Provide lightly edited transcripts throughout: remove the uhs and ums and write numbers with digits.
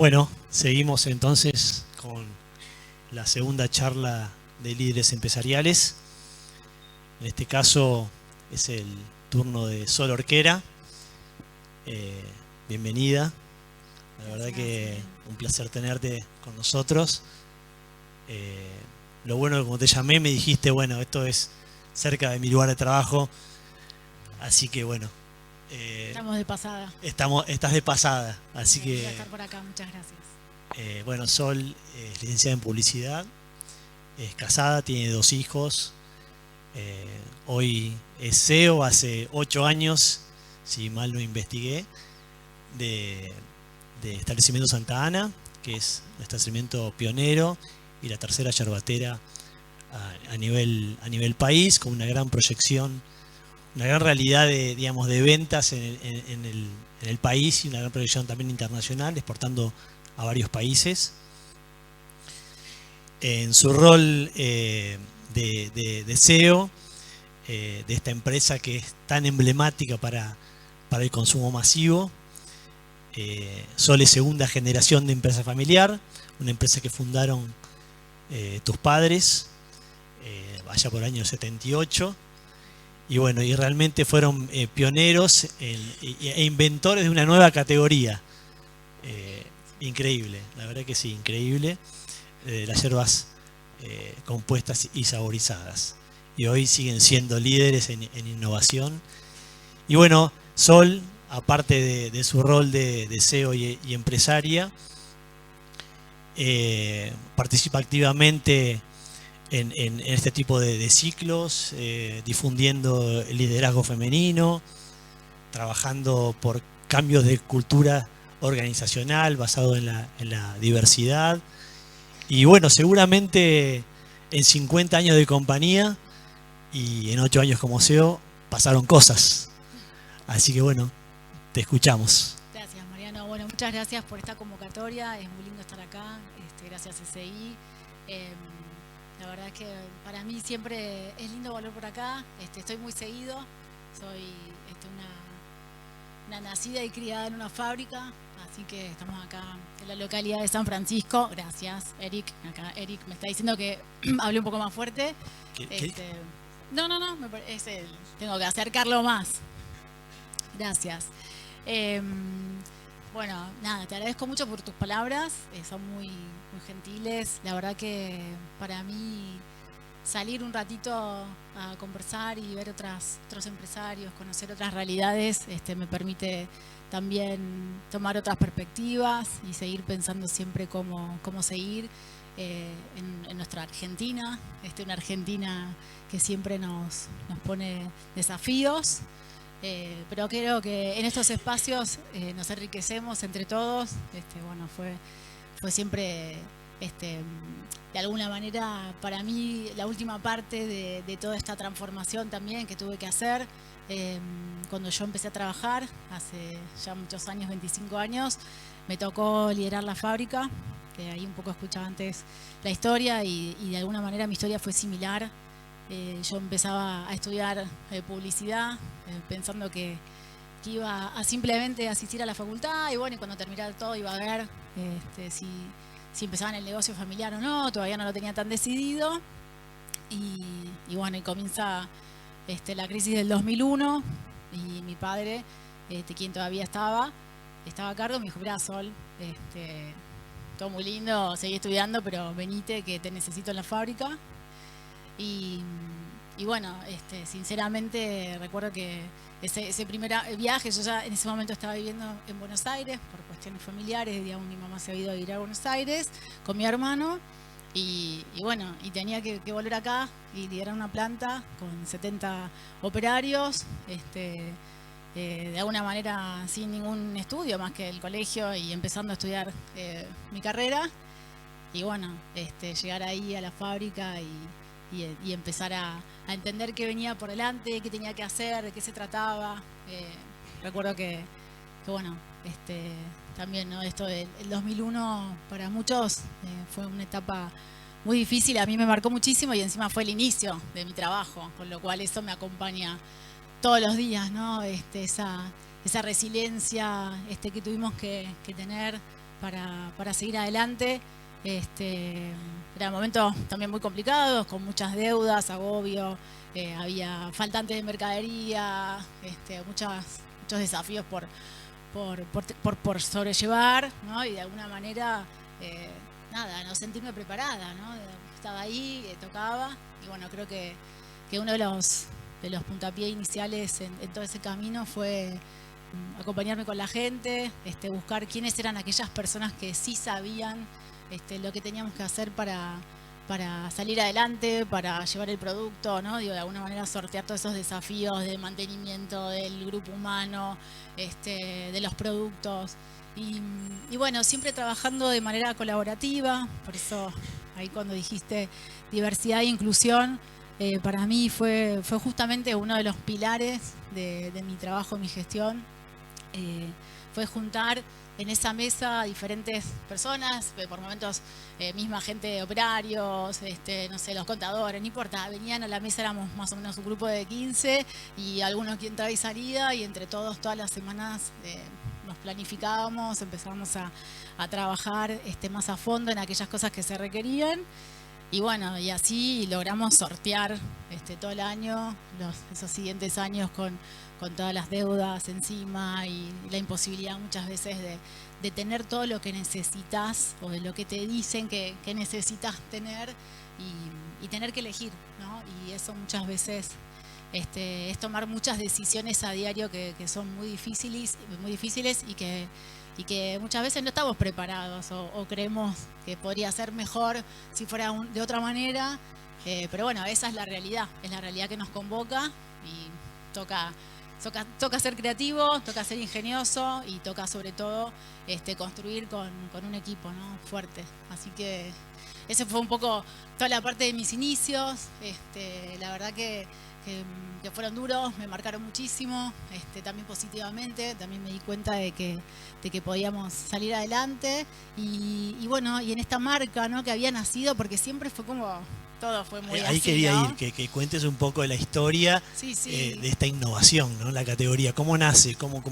Bueno, seguimos entonces con la segunda charla de líderes empresariales. En este caso es el turno de Sol Orquera. Bienvenida. La verdad que un placer tenerte con nosotros. Lo bueno que como te llamé me dijiste, bueno, esto es cerca de mi lugar de trabajo. Así que bueno. Estamos de pasada. Estás de pasada, así Bien, que... voy a estar por acá, muchas gracias. Bueno, Sol es licenciada en publicidad, es casada, tiene 2 hijos, hoy es CEO hace 8 años, si mal no investigué, de Establecimiento Santa Ana, que es un establecimiento pionero y la tercera yerbatera a nivel país, con una gran proyección, una gran realidad de ventas en el país y una gran proyección también internacional, exportando a varios países. En su rol de CEO de esta empresa que es tan emblemática para el consumo masivo, Sol es segunda generación de empresa familiar, una empresa que fundaron tus padres allá por el año 78. Y bueno, y realmente fueron pioneros e inventores de una nueva categoría. Increíble, la verdad que sí, increíble. Las hierbas compuestas y saborizadas. Y hoy siguen siendo líderes en innovación. Y bueno, Sol, aparte de su rol de CEO y empresaria, participa activamente en este tipo de ciclos, difundiendo el liderazgo femenino, trabajando por cambios de cultura organizacional basado en la diversidad. Y bueno, seguramente en 50 años de compañía y en 8 años como CEO pasaron cosas. Así que bueno, te escuchamos. Gracias, Mariano. Bueno, muchas gracias por esta convocatoria. Es muy lindo estar acá. Gracias, SI. La verdad es que para mí siempre es lindo volver por acá. Estoy muy seguido. Soy una nacida y criada en una fábrica. Así que estamos acá en la localidad de San Francisco. Gracias, Eric. Acá Eric me está diciendo que hable un poco más fuerte. ¿Qué? No, tengo que acercarlo más. Gracias. Bueno, nada, te agradezco mucho por tus palabras, son muy gentiles. La verdad que para mí salir un ratito a conversar y ver otros empresarios, conocer otras realidades, me permite también tomar otras perspectivas y seguir pensando siempre cómo seguir en nuestra Argentina, una Argentina que siempre nos pone desafíos. Pero creo que en estos espacios nos enriquecemos entre todos. Bueno, fue siempre, de alguna manera, para mí, la última parte de toda esta transformación también que tuve que hacer. Cuando yo empecé a trabajar, hace ya muchos años, 25 años, me tocó liderar la fábrica, que ahí un poco escuchaba antes la historia y de alguna manera mi historia fue similar. Yo empezaba a estudiar publicidad pensando que iba a simplemente asistir a la facultad y bueno, y cuando terminara todo iba a ver si empezaba en el negocio familiar o no, todavía no lo tenía tan decidido. Y bueno, y comienza la crisis del 2001 y mi padre, quien todavía estaba a cargo, me dijo, mirá, Sol, todo muy lindo, seguí estudiando, pero venite que te necesito en la fábrica. Y bueno, sinceramente recuerdo que ese primer viaje, yo ya en ese momento estaba viviendo en Buenos Aires por cuestiones familiares, digamos, mi mamá se había ido a vivir a Buenos Aires con mi hermano y bueno, y tenía que volver acá y liderar una planta con 70 operarios, de alguna manera sin ningún estudio más que el colegio y empezando a estudiar mi carrera. Y bueno, llegar ahí a la fábrica y empezar a entender qué venía por delante, qué tenía que hacer, de qué se trataba. Recuerdo que bueno, también, ¿no? Esto del 2001 para muchos fue una etapa muy difícil, a mí me marcó muchísimo y encima fue el inicio de mi trabajo, con lo cual eso me acompaña todos los días, ¿no? Esa resiliencia que tuvimos que tener para seguir adelante. Era momentos también muy complicados, con muchas deudas, agobio, había faltantes de mercadería, muchos desafíos por sobrellevar, ¿no? Y de alguna manera, no sentirme preparada, ¿no? Estaba ahí, tocaba, y bueno, creo que uno de los puntapiés iniciales en todo ese camino fue acompañarme con la gente, buscar quiénes eran aquellas personas que sí sabían lo que teníamos que hacer para salir adelante, para llevar el producto, ¿no? Digo, de alguna manera sortear todos esos desafíos de mantenimiento del grupo humano, de los productos. Y bueno, siempre trabajando de manera colaborativa, por eso ahí cuando dijiste diversidad e inclusión, para mí fue justamente uno de los pilares de mi trabajo, mi gestión. Fue juntar en esa mesa a diferentes personas, por momentos misma gente, operarios, no sé, los contadores, no importa, venían a la mesa, éramos más o menos un grupo de 15 y algunos que entraba y salía, y entre todos, todas las semanas nos planificábamos, empezábamos a trabajar más a fondo en aquellas cosas que se requerían. Y bueno, y así logramos sortear todo el año, esos siguientes años con todas las deudas encima y la imposibilidad muchas veces de tener todo lo que necesitas o de lo que te dicen que necesitas tener y tener que elegir, ¿no? Y eso muchas veces es tomar muchas decisiones a diario que son muy difíciles y que muchas veces no estamos preparados o creemos que podría ser mejor si fuera de otra manera, pero bueno, esa es la realidad que nos convoca y toca ser creativo, toca ser ingenioso y toca sobre todo construir con un equipo, ¿no? Fuerte. Así que ese fue un poco toda la parte de mis inicios. La verdad que fueron duros, me marcaron muchísimo, también positivamente, también me di cuenta de que podíamos salir adelante y bueno, y en esta marca, ¿no? Que había nacido, porque siempre fue como, todo fue muy ahí así, quería ¿no? ir, que cuentes un poco de la historia Sí, sí. de esta innovación, ¿no? La categoría, ¿cómo nace? ¿Cómo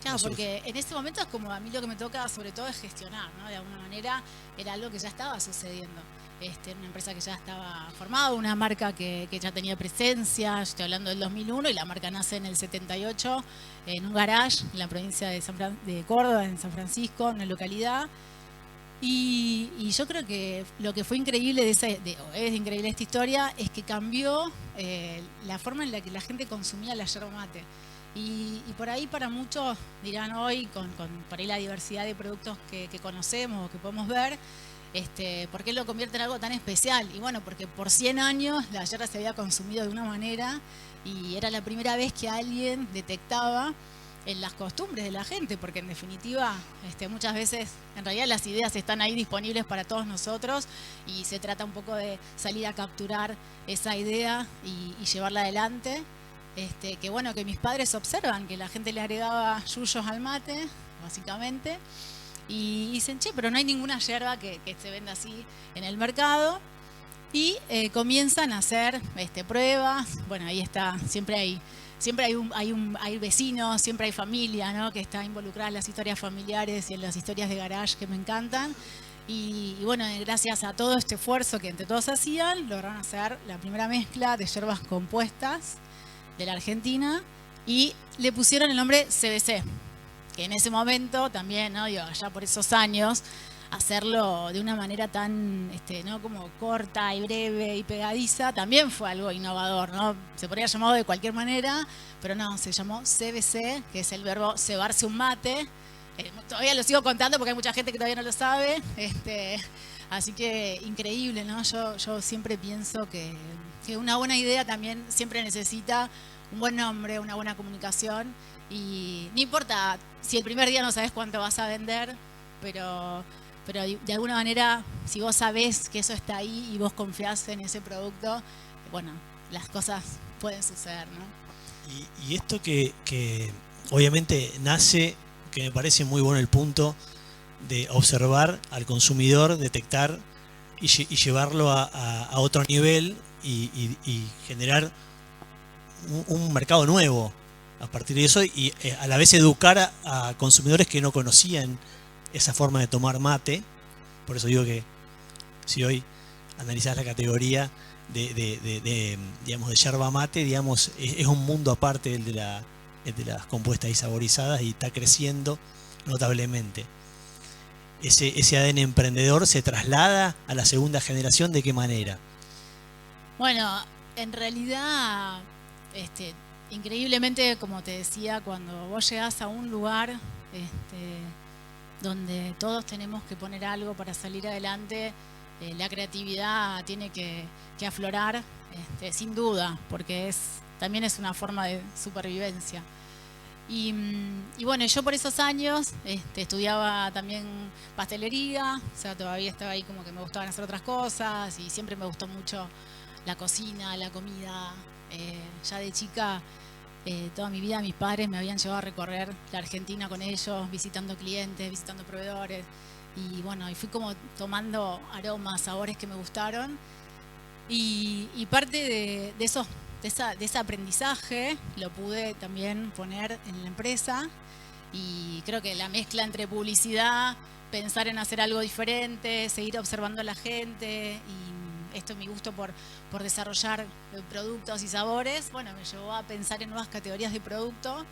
Claro, porque en este momento es como a mí lo que me toca sobre todo es gestionar, ¿no? De alguna manera era algo que ya estaba sucediendo. Una empresa que ya estaba formada, una marca que ya tenía presencia, estoy hablando del 2001, y la marca nace en el 78 en un garage en la provincia de Córdoba, en San Francisco, en una localidad. Y yo creo que lo que fue increíble es increíble esta historia, es que cambió la forma en la que la gente consumía la yerba mate. Y por ahí para muchos dirán hoy, con por ahí la diversidad de productos que conocemos o que podemos ver, ¿por qué lo convierte en algo tan especial? Y bueno, porque por 100 años la yerba se había consumido de una manera y era la primera vez que alguien detectaba en las costumbres de la gente, porque en definitiva muchas veces en realidad las ideas están ahí disponibles para todos nosotros y se trata un poco de salir a capturar esa idea y llevarla adelante. Que bueno, que mis padres observan que la gente le agregaba yuyos al mate, básicamente, y dicen, che, pero no hay ninguna yerba que se venda así en el mercado, y comienzan a hacer pruebas. Bueno, ahí está, siempre hay vecinos, siempre hay familia, ¿no? Que está involucrada en las historias familiares y en las historias de garage que me encantan. Y bueno, gracias a todo este esfuerzo que entre todos hacían, lograron hacer la primera mezcla de yerbas compuestas de la Argentina y le pusieron el nombre CBC, que en ese momento también, ¿no? Digo, allá por esos años, hacerlo de una manera tan ¿no? como corta y breve y pegadiza también fue algo innovador, ¿no? Se podría llamado de cualquier manera, pero no, se llamó CBC, que es el verbo cebarse un mate. Todavía lo sigo contando porque hay mucha gente que todavía no lo sabe, así que increíble, ¿no? Yo siempre pienso que una buena idea también siempre necesita un buen nombre, una buena comunicación, y no importa si el primer día no sabes cuánto vas a vender, pero de alguna manera, si vos sabés que eso está ahí y vos confiás en ese producto, bueno, las cosas pueden suceder, ¿no? Y esto que obviamente nace, que me parece muy bueno el punto de observar al consumidor, detectar y llevarlo a otro nivel y generar un mercado nuevo a partir de eso, y a la vez educar a consumidores que no conocían esa forma de tomar mate. Por eso digo que si hoy analizás la categoría digamos, de yerba mate, digamos, es un mundo aparte el de las compuestas y saborizadas, y está creciendo notablemente. Ese ADN emprendedor se traslada a la segunda generación, ¿de qué manera? Bueno, en realidad, increíblemente, como te decía, cuando vos llegás a un lugar donde todos tenemos que poner algo para salir adelante, la creatividad tiene que aflorar, sin duda, porque también es una forma de supervivencia. Y bueno, yo por esos años estudiaba también pastelería, o sea, todavía estaba ahí como que me gustaban hacer otras cosas, y siempre me gustó mucho la cocina, la comida. Ya de chica, toda mi vida mis padres me habían llevado a recorrer la Argentina con ellos, visitando clientes, visitando proveedores. Y bueno, y fui como tomando aromas, sabores que me gustaron. Y parte de ese aprendizaje lo pude también poner en la empresa. Y creo que la mezcla entre publicidad, pensar en hacer algo diferente, seguir observando a la gente, y esto, mi gusto por desarrollar productos y sabores, bueno, me llevó a pensar en nuevas categorías de producto.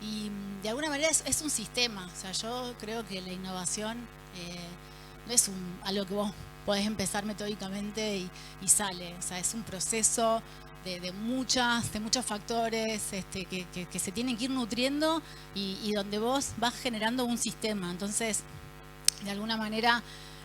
Y de alguna manera es un sistema. O sea, yo creo que la innovación no es algo que vos podés empezar metódicamente y sale. O sea, es un proceso de muchos factores que se tienen que ir nutriendo, y donde vos vas generando un sistema. Entonces, de alguna manera,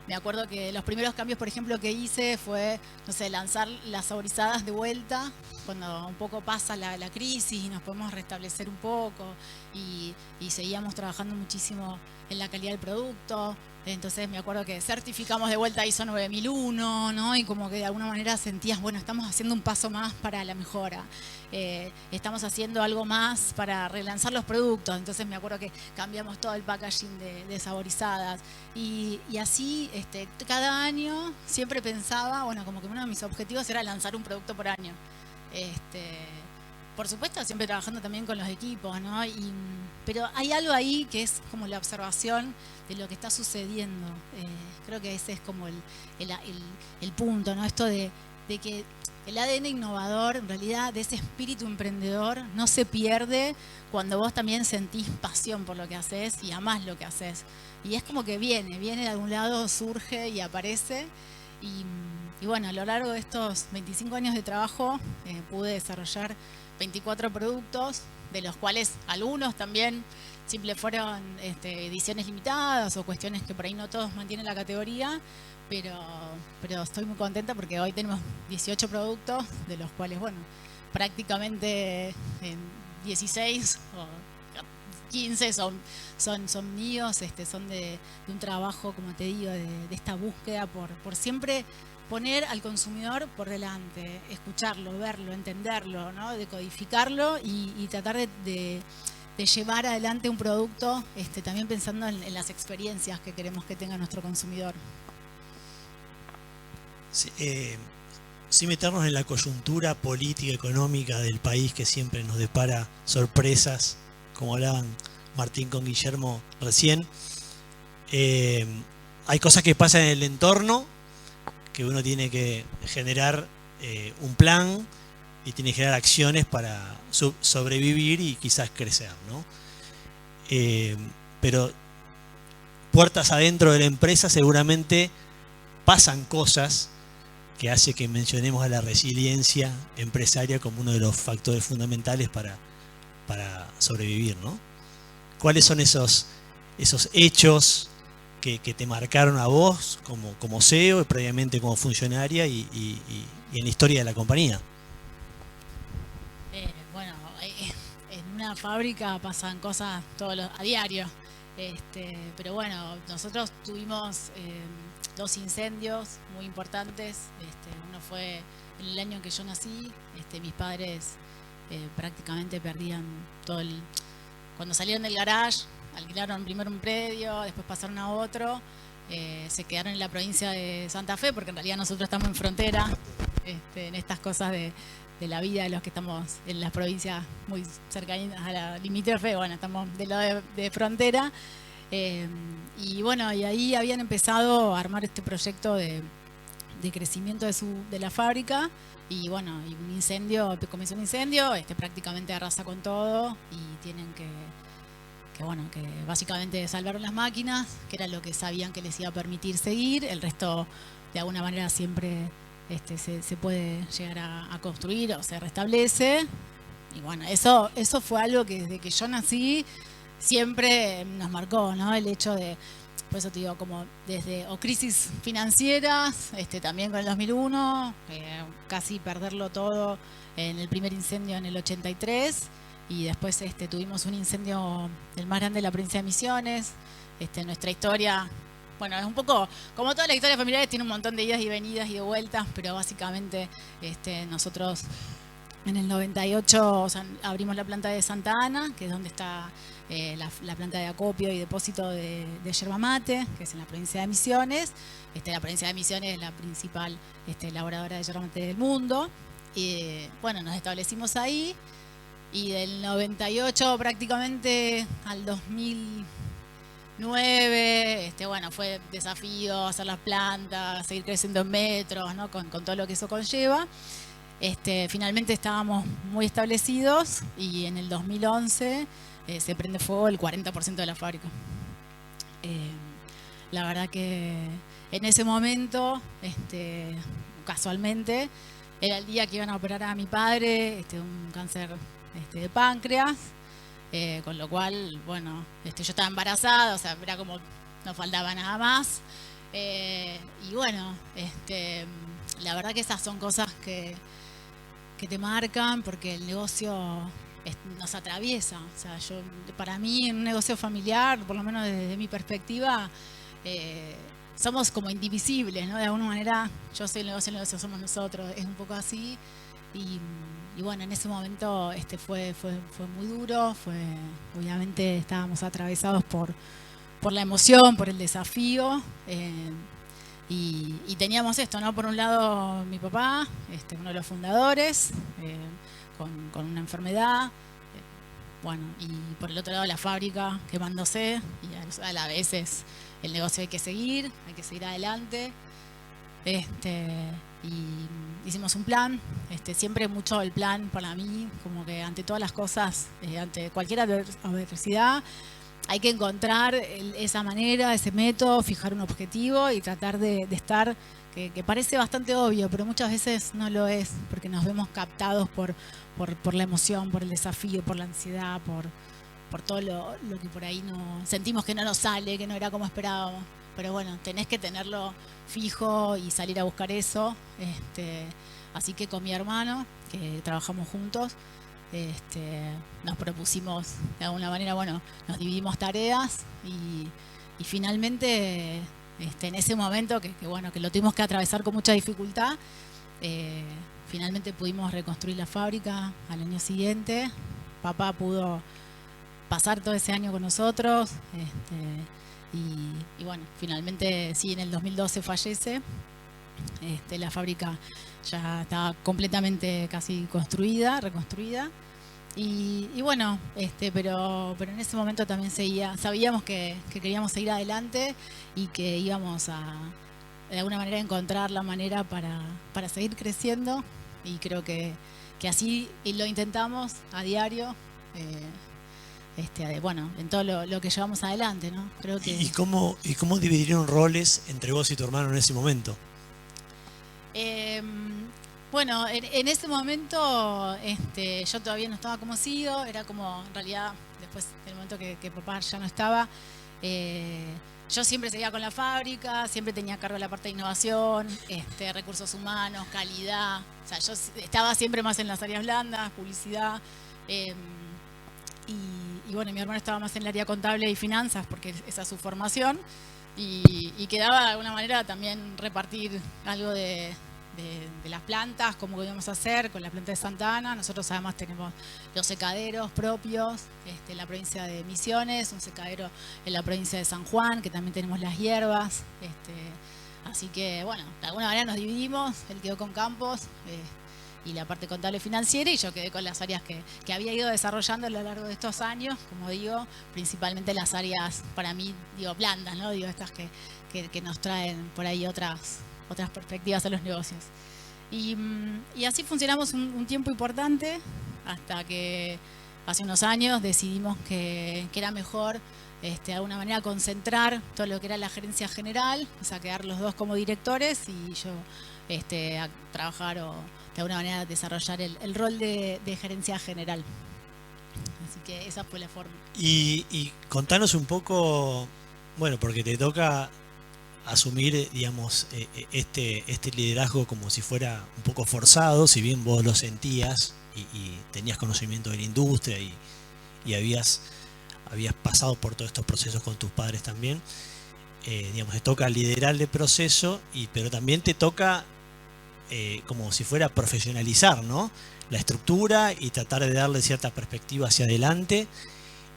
me acuerdo que los primeros cambios, por ejemplo, que hice fue, no sé, lanzar las saborizadas de vuelta cuando un poco pasa la crisis y nos podemos restablecer un poco, y seguíamos trabajando muchísimo en la calidad del producto. Entonces me acuerdo que certificamos de vuelta ISO 9001, ¿no? Y como que de alguna manera sentías, bueno, estamos haciendo un paso más para la mejora. Estamos haciendo algo más para relanzar los productos. Entonces me acuerdo que cambiamos todo el packaging de saborizadas. Y así, cada año siempre pensaba, bueno, como que uno de mis objetivos era lanzar un producto por año. Por supuesto, siempre trabajando también con los equipos, ¿no? Pero hay algo ahí que es como la observación de lo que está sucediendo. Creo que ese es como el punto, ¿no? Esto de que el ADN innovador, en realidad, de ese espíritu emprendedor, no se pierde cuando vos también sentís pasión por lo que haces y amás lo que haces. Y es como que viene de algún lado, surge y aparece. Y bueno, a lo largo de estos 25 años de trabajo, pude desarrollar 24 productos, de los cuales algunos también simples fueron ediciones limitadas o cuestiones que por ahí no todos mantienen la categoría, pero estoy muy contenta porque hoy tenemos 18 productos, de los cuales, bueno, prácticamente 16 o 15 son míos, son de un trabajo, como te digo, de esta búsqueda por siempre poner al consumidor por delante, escucharlo, verlo, entenderlo, ¿no? Decodificarlo y tratar de llevar adelante un producto también pensando en las experiencias que queremos que tenga nuestro consumidor. Sí, sin meternos en la coyuntura política, económica del país, que siempre nos depara sorpresas, como hablaban Martín con Guillermo recién, hay cosas que pasan en el entorno, que uno tiene que generar un plan y tiene que generar acciones para sobrevivir y quizás crecer, ¿no? Pero puertas adentro de la empresa seguramente pasan cosas que hace que mencionemos a la resiliencia empresaria como uno de los factores fundamentales para sobrevivir, ¿no? ¿Cuáles son esos hechos que te marcaron a vos como CEO y previamente como funcionaria y en la historia de la compañía? Bueno, en una fábrica pasan cosas a diario, pero bueno, nosotros tuvimos 2 incendios muy importantes. Uno fue en el año en que yo nací. Mis padres prácticamente perdían todo cuando salieron del garage, alquilaron primero un predio, después pasaron a otro, se quedaron en la provincia de Santa Fe, porque en realidad nosotros estamos en frontera, en estas cosas de la vida de los que estamos en las provincias muy cercanas a la limítrofe. Bueno, estamos del lado de frontera. Y bueno, y ahí habían empezado a armar este proyecto de crecimiento de la fábrica. Y bueno, y un incendio, comenzó un incendio, prácticamente arrasa con todo y tienen que básicamente salvaron las máquinas, que era lo que sabían que les iba a permitir seguir. El resto, de alguna manera, siempre se puede llegar a construir o se restablece. Y bueno, eso fue algo que desde que yo nací siempre nos marcó, ¿no? El hecho de, por eso te digo, como desde o crisis financieras, también con el 2001, casi perderlo todo en el primer incendio en el 83, y después tuvimos un incendio el más grande de la provincia de Misiones. Nuestra historia, bueno, es un poco como toda la historia familiar, tiene un montón de idas y venidas y de vueltas, pero básicamente nosotros en el 98, o sea, abrimos la planta de Santa Ana, que es donde está la planta de acopio y depósito de yerba mate, que es en la provincia de Misiones. La provincia de Misiones es la principal elaboradora de yerba mate del mundo. Y bueno, nos establecimos ahí, y del 98 prácticamente al 2009, bueno, fue desafío hacer las plantas, seguir creciendo en metros, ¿no? Con todo lo que eso conlleva. Finalmente estábamos muy establecidos, y en el 2011 se prende fuego el 40% de la fábrica. La verdad que en ese momento, casualmente, era el día que iban a operar a mi padre, un cáncer de páncreas, con lo cual, bueno, yo estaba embarazada, o sea, era como, no faltaba nada más. Y bueno, la verdad que esas son cosas que te marcan, porque el negocio nos atraviesa. O sea, para mí, en un negocio familiar, por lo menos desde mi perspectiva, somos como indivisibles, ¿no? De alguna manera, yo soy el negocio somos nosotros, es un poco así. Y bueno, en ese momento fue muy duro, obviamente estábamos atravesados por la emoción, por el desafío. Y teníamos esto, ¿no? Por un lado, mi papá, uno de los fundadores, con una enfermedad, bueno, y por el otro lado la fábrica quemándose, y a la vez el negocio hay que seguir adelante. Y hicimos un plan, siempre mucho el plan para mí, como que ante todas las cosas, ante cualquier adversidad, hay que encontrar esa manera, ese método, fijar un objetivo y tratar de estar, que parece bastante obvio, pero muchas veces no lo es, porque nos vemos captados por la emoción, por el desafío, por la ansiedad, por todo lo que por ahí no sentimos que no nos sale, que no era como esperábamos. Pero bueno, tenés que tenerlo fijo y salir a buscar eso. Así que con mi hermano, que trabajamos juntos, nos propusimos de alguna manera, bueno, nos dividimos tareas, y finalmente en ese momento que lo tuvimos que atravesar con mucha dificultad, finalmente pudimos reconstruir la fábrica al año siguiente. Papá pudo pasar todo ese año con nosotros, y bueno, finalmente sí, en el 2012 fallece. La fábrica ya estaba completamente casi reconstruida. Y bueno, pero en ese momento también sabíamos que queríamos seguir adelante, y que íbamos a, de alguna manera, encontrar la manera para seguir creciendo, y creo que así lo intentamos a diario, bueno, en todo lo que llevamos adelante, ¿no? Creo que... ¿Y cómo dividieron roles entre vos y tu hermano en ese momento? Bueno, en ese momento yo todavía no estaba como CEO, era como, en realidad, después del momento que papá ya no estaba, yo siempre seguía con la fábrica, siempre tenía a cargo la parte de innovación, recursos humanos, calidad. O sea, yo estaba siempre más en las áreas blandas, publicidad, y bueno, mi hermano estaba más en el área contable y finanzas, porque esa es su formación, y quedaba de alguna manera también repartir algo de las plantas, cómo íbamos a hacer con la planta de Santa Ana. Nosotros además tenemos los secaderos propios en la provincia de Misiones, un secadero en la provincia de San Juan, que también tenemos las hierbas. Así que bueno, de alguna manera nos dividimos, él quedó con campos, y la parte contable financiera, y yo quedé con las áreas que había ido desarrollando a lo largo de estos años, como digo, principalmente las áreas, para mí, digo, blandas, ¿no? Digo, estas que nos traen por ahí otras perspectivas a los negocios. Y así funcionamos un tiempo importante, hasta que hace unos años decidimos que era mejor de alguna manera concentrar todo lo que era la gerencia general, o sea, quedar los dos como directores y yo a trabajar o de alguna manera desarrollar el rol de gerencia general. Así que esa fue la forma. Y contanos un poco, bueno, porque te toca asumir, digamos, este liderazgo como si fuera un poco forzado, si bien vos lo sentías y tenías conocimiento de la industria y habías pasado por todos estos procesos con tus padres también. Digamos, te toca liderar el proceso, pero también te toca como si fuera profesionalizar, ¿no?, la estructura y tratar de darle cierta perspectiva hacia adelante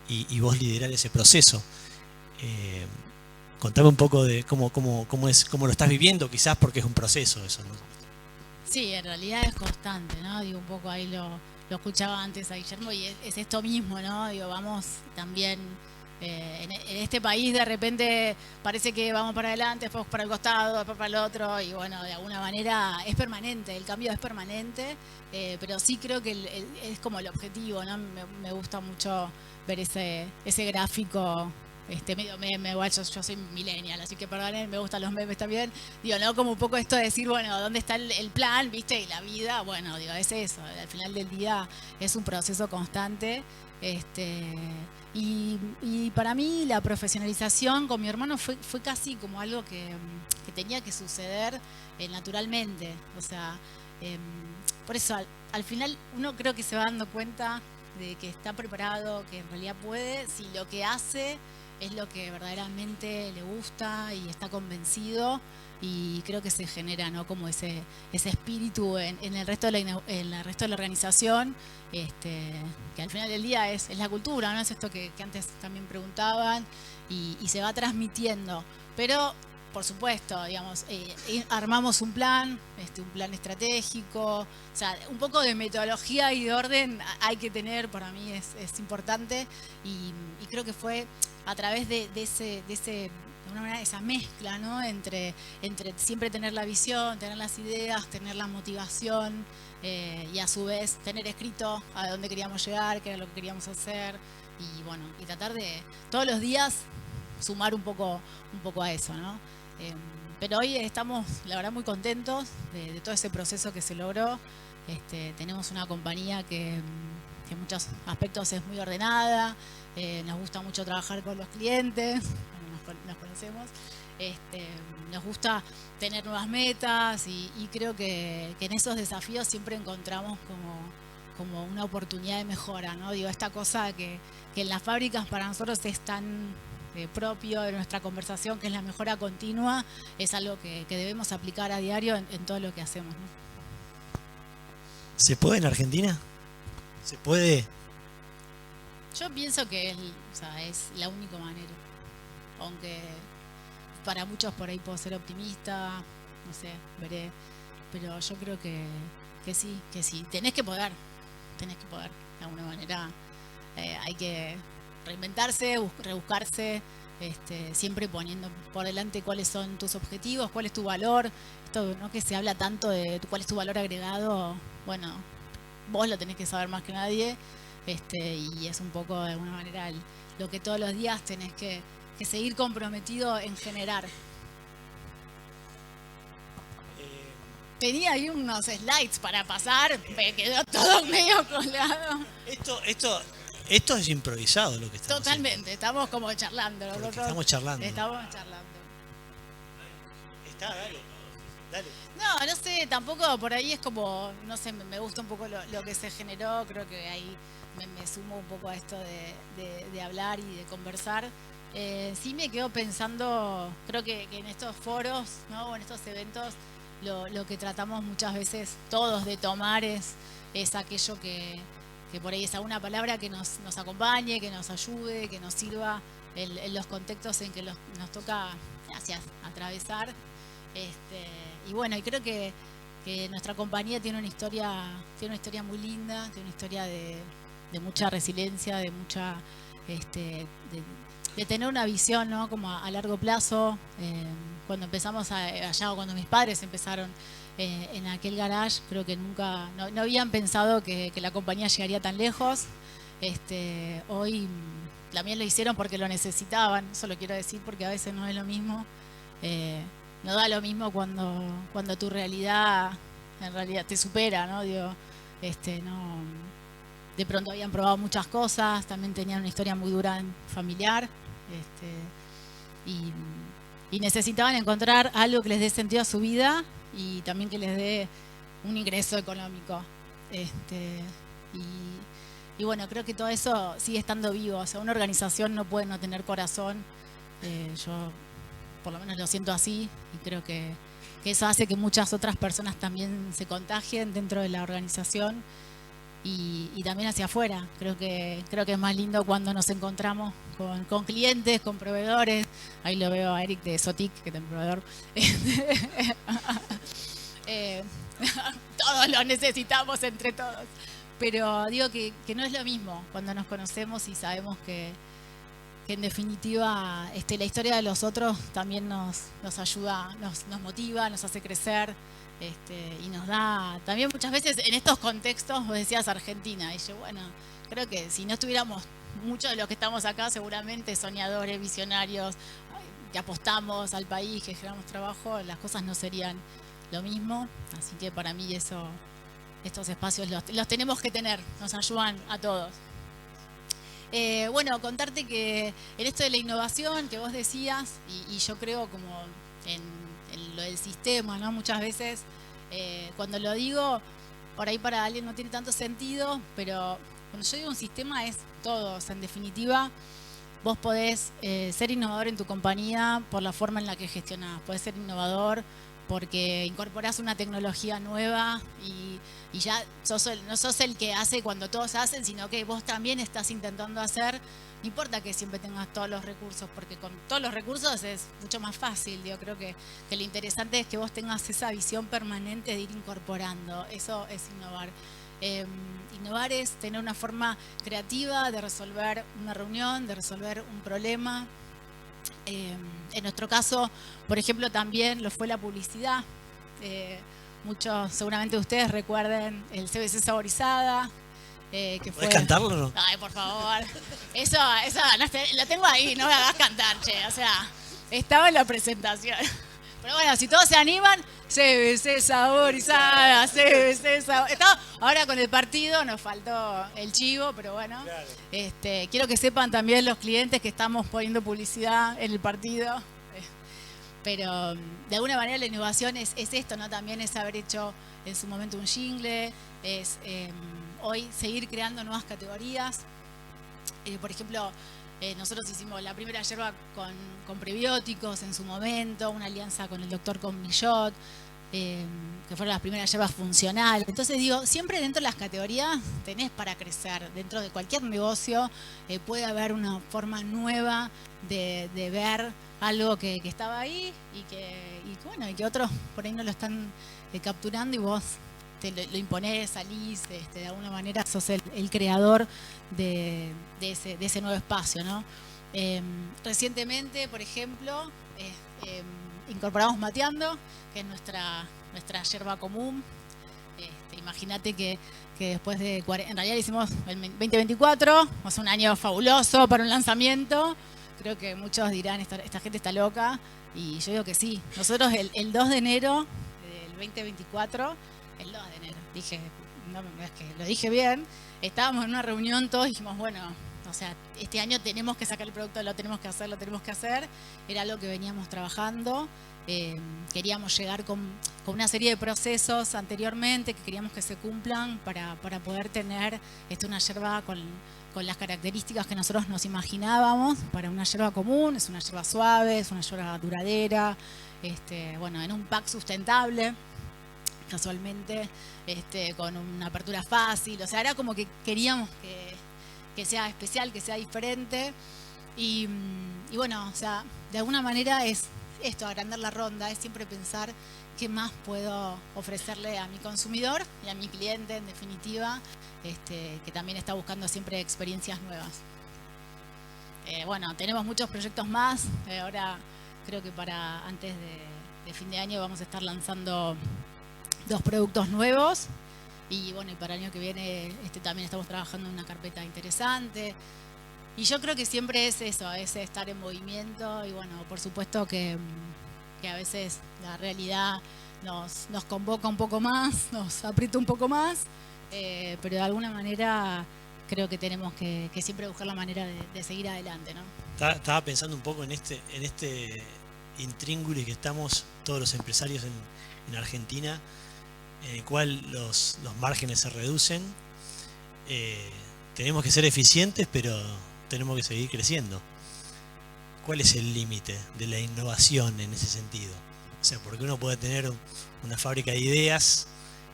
y vos liderar ese proceso. Contame un poco de cómo lo estás viviendo, quizás porque es un proceso eso, ¿no? Sí, en realidad es constante, ¿no? Digo, un poco ahí lo escuchaba antes a Guillermo, y es esto mismo, ¿no? Digo, vamos también en este país de repente parece que vamos para adelante, después para el costado, después para el otro, y bueno, de alguna manera es permanente, el cambio es permanente, pero sí creo que es como el objetivo, ¿no? Me gusta mucho ver ese gráfico. Medio meme, igual yo soy millennial, así que perdonen, me gustan los memes también. Digo, ¿no? Como un poco esto de decir, bueno, ¿dónde está el plan, viste? Y la vida, bueno, digo, es eso. Al final del día es un proceso constante. Y para mí la profesionalización con mi hermano fue casi como algo que tenía que suceder naturalmente. O sea, por eso al final uno creo que se va dando cuenta de que está preparado, que en realidad puede, si lo que hace es lo que verdaderamente le gusta y está convencido, y creo que se genera, ¿no?, como ese espíritu en el resto de la organización, que al final del día es la cultura, ¿no? Es esto que antes también preguntaban, y se va transmitiendo. Pero por supuesto, digamos, armamos un plan estratégico, o sea, un poco de metodología y de orden hay que tener, para mí es importante, y creo que fue a través de alguna manera, esa mezcla, ¿no?, entre siempre tener la visión, tener las ideas, tener la motivación, y a su vez tener escrito a dónde queríamos llegar, qué era lo que queríamos hacer, y bueno, y tratar de todos los días sumar un poco a eso, ¿no? Pero hoy estamos, la verdad, muy contentos de todo ese proceso que se logró. Tenemos una compañía que en muchos aspectos es muy ordenada, nos gusta mucho trabajar con los clientes, bueno, nos conocemos, nos gusta tener nuevas metas, y creo que en esos desafíos siempre encontramos como una oportunidad de mejora, ¿no? Digo, esta cosa que en las fábricas para nosotros es tan propio de nuestra conversación, que es la mejora continua, es algo que debemos aplicar a diario en todo lo que hacemos, ¿no? ¿Se puede en Argentina? ¿Se puede? Yo pienso que es la única manera, aunque para muchos por ahí puedo ser optimista, no sé, veré, pero yo creo que sí, tenés que poder, de alguna manera. Hay que reinventarse, rebuscarse, siempre poniendo por delante cuáles son tus objetivos, cuál es tu valor. Esto, ¿no?, que se habla tanto de cuál es tu valor agregado, bueno, vos lo tenés que saber más que nadie, y es un poco de alguna manera lo que todos los días tenés que seguir comprometido en generar. Tenía ahí unos slides para pasar, me quedó todo medio colado. Esto es improvisado lo que estamos Totalmente, haciendo. Estamos como charlando. Estamos charlando. Dale. No sé, tampoco por ahí es como, no sé, me gusta un poco lo que se generó, creo que ahí me sumo un poco a esto de hablar y de conversar. Sí me quedo pensando, creo que en estos foros, ¿no?, o en estos eventos, lo que tratamos muchas veces todos de tomar es aquello que por ahí es alguna palabra que nos acompañe, que nos ayude, que nos sirva en los contextos en que nos toca, gracias, atravesar. Y bueno, y creo que que nuestra compañía tiene una historia muy linda, tiene una historia de mucha resiliencia, de mucha de tener una visión, ¿no? Como a largo plazo. Cuando empezamos allá, o cuando mis padres empezaron en aquel garage, creo que nunca, no habían pensado que la compañía llegaría tan lejos. Hoy también lo hicieron porque lo necesitaban, eso lo quiero decir porque a veces no es lo mismo. No da lo mismo cuando tu realidad en realidad te supera, ¿no? Digo, no, de pronto habían probado muchas cosas, también tenían una historia muy dura familiar, y necesitaban encontrar algo que les dé sentido a su vida y también que les dé un ingreso económico. Y bueno, creo que todo eso sigue estando vivo. O sea, una organización no puede no tener corazón. Yo por lo menos lo siento así y creo que eso hace que muchas otras personas también se contagien dentro de la organización y también hacia afuera. Creo que es más lindo cuando nos encontramos con clientes, con proveedores. Ahí lo veo a Eric de Sotic, que es el proveedor. Todos lo necesitamos entre todos. Pero digo que no es lo mismo cuando nos conocemos y sabemos que en definitiva la historia de los otros también nos ayuda, nos motiva, nos hace crecer, y nos da también muchas veces en estos contextos. Vos decías Argentina, y yo, bueno, creo que si no estuviéramos muchos de los que estamos acá, seguramente soñadores, visionarios, que apostamos al país, que generamos trabajo, las cosas no serían lo mismo. Así que para mí estos espacios los tenemos que tener, nos ayudan a todos. Bueno, contarte que en esto de la innovación que vos decías, y yo creo como en lo del sistema, ¿no? Muchas veces cuando lo digo, por ahí para alguien no tiene tanto sentido, pero cuando yo digo un sistema es todo. O sea, en definitiva, vos podés ser innovador en tu compañía por la forma en la que gestionás. Podés ser innovador porque incorporás una tecnología nueva y ya no sos el que hace cuando todos hacen, sino que vos también estás intentando hacer. No importa que siempre tengas todos los recursos, porque con todos los recursos es mucho más fácil. Yo creo que lo interesante es que vos tengas esa visión permanente de ir incorporando. Eso es innovar. Innovar es tener una forma creativa de resolver una reunión, de resolver un problema. En nuestro caso, por ejemplo, también lo fue la publicidad. Muchos, seguramente ustedes recuerden el CBC Saborizada. Que ¿Puedes cantarlo o no? Ay, por favor. Eso lo tengo ahí, no me hagas cantar, che. O sea, estaba en la presentación. Pero bueno, si todos se animan, CBC Saborizada, CBC Saborizada. Ahora con el partido nos faltó el chivo, pero bueno. Claro. Quiero que sepan también los clientes que estamos poniendo publicidad en el partido. Pero de alguna manera la innovación es esto, ¿no? También es haber hecho en su momento un jingle, es hoy seguir creando nuevas categorías. Por ejemplo, nosotros hicimos la primera yerba con prebióticos en su momento, una alianza con el doctor Millot, que fueron las primeras yerbas funcionales. Entonces digo, siempre dentro de las categorías tenés para crecer. Dentro de cualquier negocio puede haber una forma nueva de ver algo que estaba ahí y que otros por ahí no lo están capturando y vos lo imponés, salís, de alguna manera sos el creador de ese nuevo espacio, ¿no? Recientemente, por ejemplo, incorporamos Mateando, que es nuestra yerba común. Imagínate que después de en realidad hicimos el 2024, o sea, un año fabuloso para un lanzamiento. Creo que muchos dirán, esta gente está loca, y yo digo que sí. Nosotros el 2 de enero del 2024, el 2 de enero, dije, no es que lo dije bien, estábamos en una reunión todos y dijimos, bueno, o sea, este año tenemos que sacar el producto, lo tenemos que hacer. Era algo que veníamos trabajando. Queríamos llegar con una serie de procesos anteriormente que queríamos que se cumplan para poder tener una yerba con las características que nosotros nos imaginábamos para una yerba común. Es una yerba suave, es una yerba duradera, bueno, en un pack sustentable, casualmente, con una apertura fácil. O sea, era como que queríamos que sea especial, que sea diferente. Y bueno, o sea, de alguna manera es esto, agrandar la ronda, es siempre pensar qué más puedo ofrecerle a mi consumidor y a mi cliente, en definitiva, que también está buscando siempre experiencias nuevas. Bueno, tenemos muchos proyectos más. Ahora creo que para antes de fin de año vamos a estar lanzando 2 productos nuevos. Y bueno, y para el año que viene también estamos trabajando en una carpeta interesante. Y yo creo que siempre es eso, es estar en movimiento. Y bueno, por supuesto que a veces la realidad nos convoca un poco más, nos aprieta un poco más, pero de alguna manera creo que tenemos que siempre buscar la manera de seguir adelante, ¿no? Estaba pensando un poco en este intríngulis que estamos todos los empresarios en Argentina, en el cual los márgenes se reducen. Tenemos que ser eficientes, pero tenemos que seguir creciendo. ¿Cuál es el límite de la innovación en ese sentido? O sea, porque uno puede tener una fábrica de ideas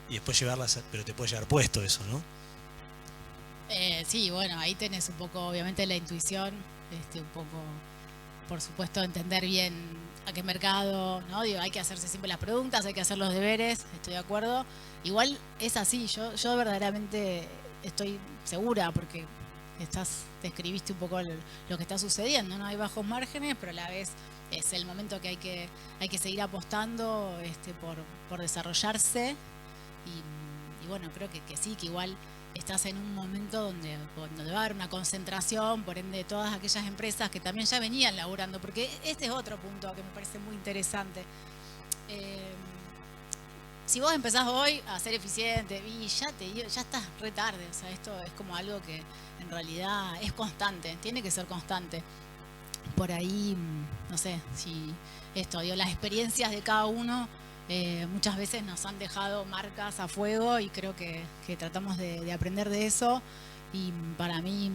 y después llevarlas, pero te puede llevar puesto eso, ¿no? Sí, bueno, ahí tenés un poco, obviamente, la intuición, un poco, por supuesto, entender bien a qué mercado, ¿no? Digo, hay que hacerse siempre las preguntas, hay que hacer los deberes, estoy de acuerdo. Igual es así, yo verdaderamente estoy segura, porque describiste un poco lo que está sucediendo, ¿no? Hay bajos márgenes, pero a la vez es el momento que hay que seguir apostando por desarrollarse. Y bueno, creo que sí, que igual estás en un momento donde va a haber una concentración, por ende, de todas aquellas empresas que también ya venían laburando, porque este es otro punto que me parece muy interesante. Si vos empezás hoy a ser eficiente, y ya estás re tarde. O sea, esto es como algo que en realidad es constante, tiene que ser constante. Por ahí, no sé, si las experiencias de cada uno muchas veces nos han dejado marcas a fuego, y creo que tratamos de aprender de eso. Y para mí,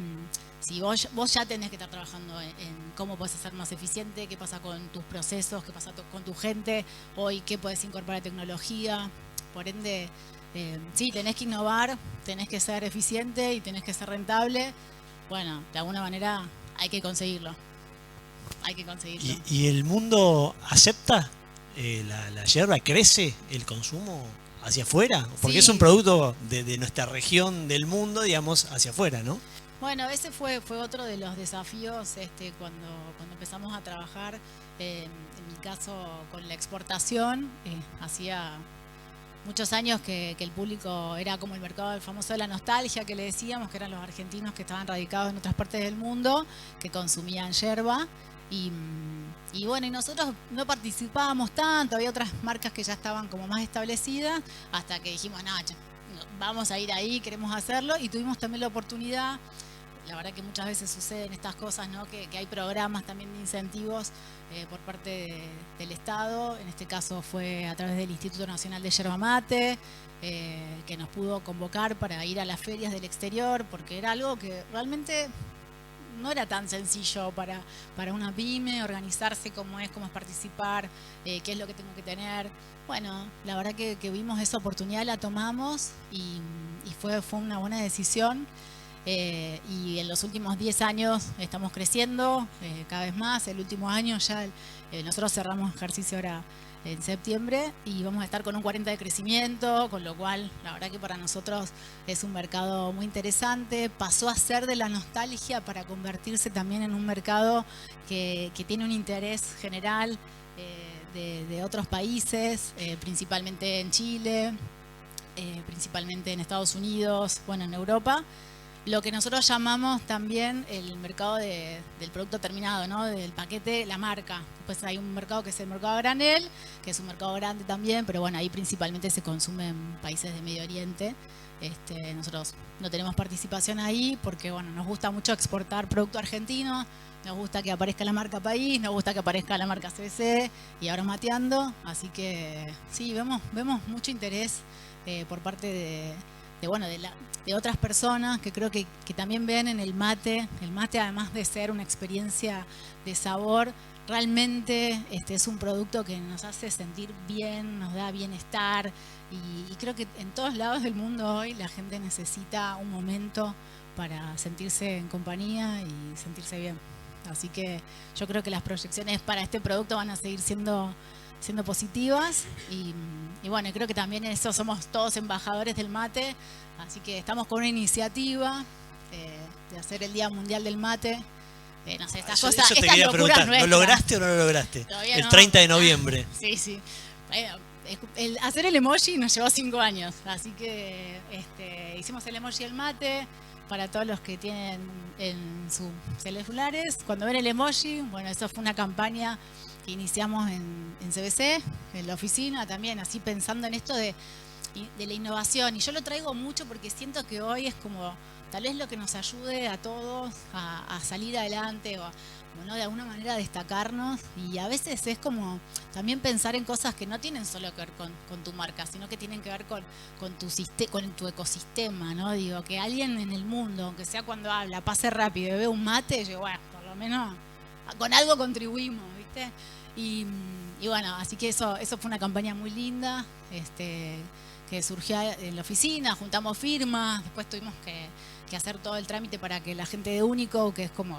si vos ya tenés que estar trabajando en cómo puedes ser más eficiente, qué pasa con tus procesos, qué pasa con tu gente, hoy qué puedes incorporar tecnología. Por ende, sí, tenés que innovar, tenés que ser eficiente y tenés que ser rentable. Bueno, de alguna manera hay que conseguirlo. Hay que conseguirlo. ¿Y el mundo acepta la yerba? ¿Crece el consumo hacia afuera? Porque Sí. es un producto de nuestra región del mundo, digamos, hacia afuera, ¿no? Bueno, ese fue otro de los desafíos cuando empezamos a trabajar, en mi caso con la exportación. Hacía muchos años que el público era como el mercado del famoso de la nostalgia, que le decíamos, que eran los argentinos que estaban radicados en otras partes del mundo, que consumían yerba. Y bueno, y nosotros no participábamos tanto, había otras marcas que ya estaban como más establecidas, hasta que dijimos, no, vamos a ir ahí, queremos hacerlo, y tuvimos también la oportunidad. La verdad que muchas veces suceden estas cosas, ¿no? Que hay programas también de incentivos por parte del Estado. En este caso fue a través del Instituto Nacional de Yerba Mate, que nos pudo convocar para ir a las ferias del exterior, porque era algo que realmente no era tan sencillo para una pyme organizarse, cómo es participar, qué es lo que tengo que tener. Bueno, la verdad que vimos esa oportunidad, la tomamos, y fue una buena decisión. Y en los últimos 10 años estamos creciendo cada vez más. El último año ya nosotros cerramos ejercicio ahora en septiembre y vamos a estar con un 40% de crecimiento, con lo cual la verdad que para nosotros es un mercado muy interesante. Pasó a ser de la nostalgia para convertirse también en un mercado que tiene un interés general de otros países, principalmente en Chile, principalmente en Estados Unidos, bueno, en Europa. Lo que nosotros llamamos también el mercado del producto terminado, ¿no? Del paquete, la marca. Después hay un mercado que es el mercado a granel, que es un mercado grande también, pero bueno, ahí principalmente se consume en países de Medio Oriente. Nosotros no tenemos participación ahí porque bueno, nos gusta mucho exportar producto argentino, nos gusta que aparezca la marca país, nos gusta que aparezca la marca CBC y ahora mateando. Así que sí, vemos mucho interés por parte de otras personas que creo que también ven en el mate, además de ser una experiencia de sabor, realmente es un producto que nos hace sentir bien, nos da bienestar, y creo que en todos lados del mundo hoy la gente necesita un momento para sentirse en compañía y sentirse bien. Así que yo creo que las proyecciones para este producto van a seguir siendo positivas y bueno, creo que también en eso somos todos embajadores del mate, así que estamos con una iniciativa de hacer el Día Mundial del Mate. No sé, estas cosas, eso te estas quería locuras preguntar, nuestras. ¿lo lograste o no lo lograste? Todavía El no. 30 de noviembre. Sí. Hacer el emoji nos llevó 5 años, así que hicimos el emoji del mate para todos los que tienen en sus celulares. Cuando ven el emoji, bueno, eso fue una campaña que iniciamos en CBC, en la oficina también, así pensando en esto de la innovación. Y yo lo traigo mucho porque siento que hoy es como tal vez lo que nos ayude a todos a salir adelante o ¿no? De alguna manera destacarnos, y a veces es como también pensar en cosas que no tienen solo que ver con tu marca, sino que tienen que ver con tu ecosistema, ¿no? Digo, que alguien en el mundo, aunque sea cuando habla, pase rápido y bebe un mate, yo, bueno, por lo menos con algo contribuimos, ¿viste? Y bueno, así que eso fue una campaña muy linda, que surgió en la oficina, juntamos firmas, después tuvimos que hacer todo el trámite para que la gente de Único, que es como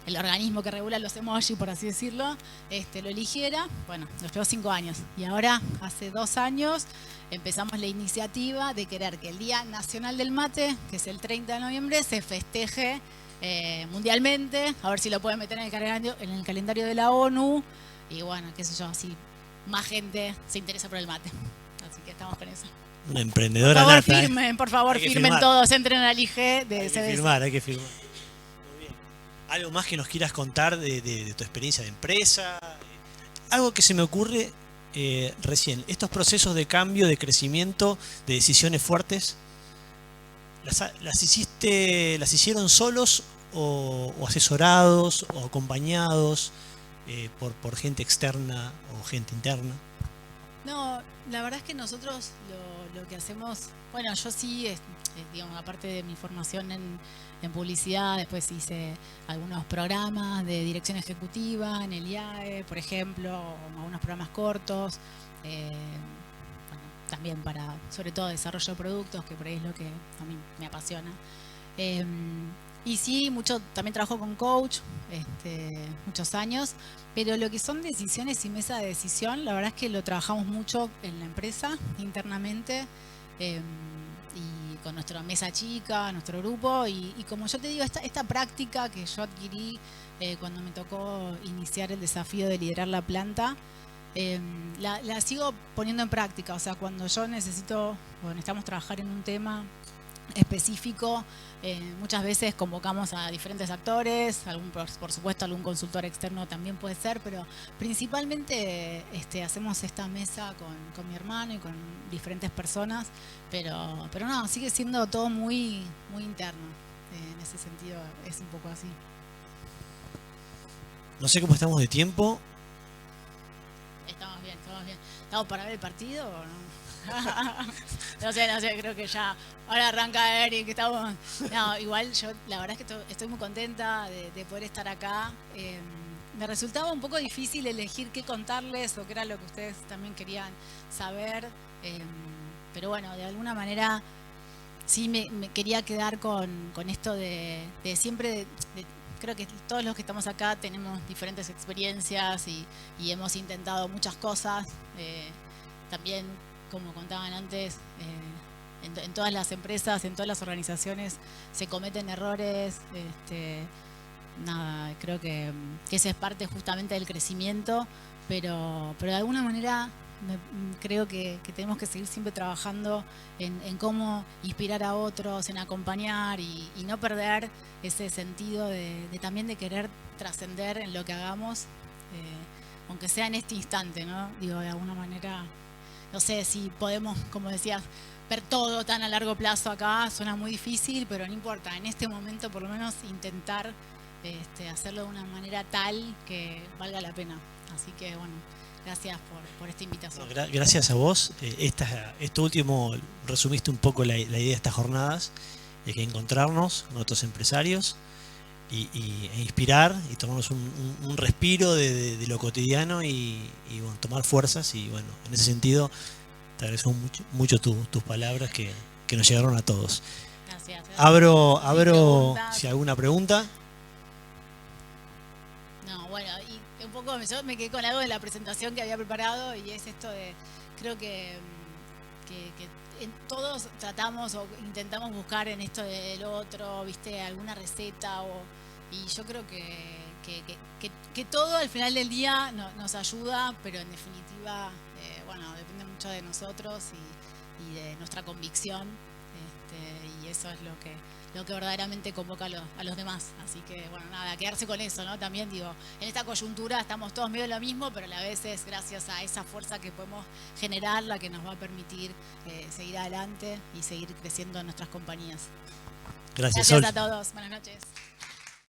el organismo que regula los emojis, por así decirlo, lo eligiera. Bueno, nos llevó 5 años. Y ahora, hace 2 años, empezamos la iniciativa de querer que el Día Nacional del Mate, que es el 30 de noviembre, se festeje mundialmente. A ver si lo pueden meter en el calendario de la ONU. Y bueno, qué sé yo, así más gente se interesa por el mate. Así que estamos con eso. Una emprendedora nata. Por favor, firmen todos, entren al IG de CBC. Hay que firmar. Muy bien. ¿Algo más que nos quieras contar de tu experiencia de empresa? Algo que se me ocurre recién. Estos procesos de cambio, de crecimiento, de decisiones fuertes, ¿las hicieron solos o asesorados o acompañados por gente externa o gente interna? No, la verdad es que nosotros lo que hacemos, bueno, yo sí, digamos, aparte de mi formación en publicidad, después hice algunos programas de dirección ejecutiva en el IAE, por ejemplo, algunos programas cortos, bueno, también para, sobre todo, desarrollo de productos, que por ahí es lo que a mí me apasiona. Y sí, también trabajo con coach, muchos años, pero lo que son decisiones y mesa de decisión, la verdad es que lo trabajamos mucho en la empresa, internamente, y con nuestra mesa chica, nuestro grupo, y como yo te digo, esta práctica que yo adquirí cuando me tocó iniciar el desafío de liderar la planta, la sigo poniendo en práctica. O sea, cuando yo necesitamos trabajar en un tema específico, muchas veces convocamos a diferentes actores, por supuesto algún consultor externo también puede ser, pero principalmente hacemos esta mesa con mi hermano y con diferentes personas, pero no, sigue siendo todo muy, muy interno. En ese sentido es un poco así. No sé cómo estamos de tiempo. Estamos bien. ¿Estamos para ver el partido o no? No sé, creo que ya ahora arranca Eric, estamos. No, igual yo la verdad es que estoy muy contenta de poder estar acá. Me resultaba un poco difícil elegir qué contarles o qué era lo que ustedes también querían saber, pero bueno, de alguna manera sí me quería quedar con esto de siempre creo que todos los que estamos acá tenemos diferentes experiencias y hemos intentado muchas cosas, también como contaban antes, en todas las empresas, en todas las organizaciones se cometen errores. Nada, creo que esa es parte justamente del crecimiento, pero de alguna manera creo que tenemos que seguir siempre trabajando en cómo inspirar a otros, en acompañar y no perder ese sentido de también de querer trascender en lo que hagamos, aunque sea en este instante, ¿no? Digo, de alguna manera. No sé si podemos, como decías, ver todo tan a largo plazo acá, suena muy difícil, pero no importa, en este momento por lo menos intentar hacerlo de una manera tal que valga la pena. Así que bueno, gracias por esta invitación. No, gracias a vos. Esto último resumiste un poco la idea de estas jornadas, de que encontrarnos con otros empresarios e inspirar y tomarnos un respiro de lo cotidiano y bueno, tomar fuerzas. Y bueno, en ese sentido te agradezco mucho tus palabras que nos llegaron a todos. Gracias. Abro si alguna pregunta. bueno, y un poco yo me quedé con algo de la presentación que había preparado y es esto de, creo que todos tratamos o intentamos buscar en esto del otro, viste, alguna receta y yo creo que todo al final del día nos ayuda, pero en definitiva, bueno, depende mucho de nosotros y de nuestra convicción, y eso es lo que verdaderamente convoca a los demás. Así que, bueno, nada, quedarse con eso, ¿no? También digo, en esta coyuntura estamos todos medio lo mismo, pero a la vez es gracias a esa fuerza que podemos generar la que nos va a permitir seguir adelante y seguir creciendo en nuestras compañías. Gracias, Sol. A todos. Buenas noches.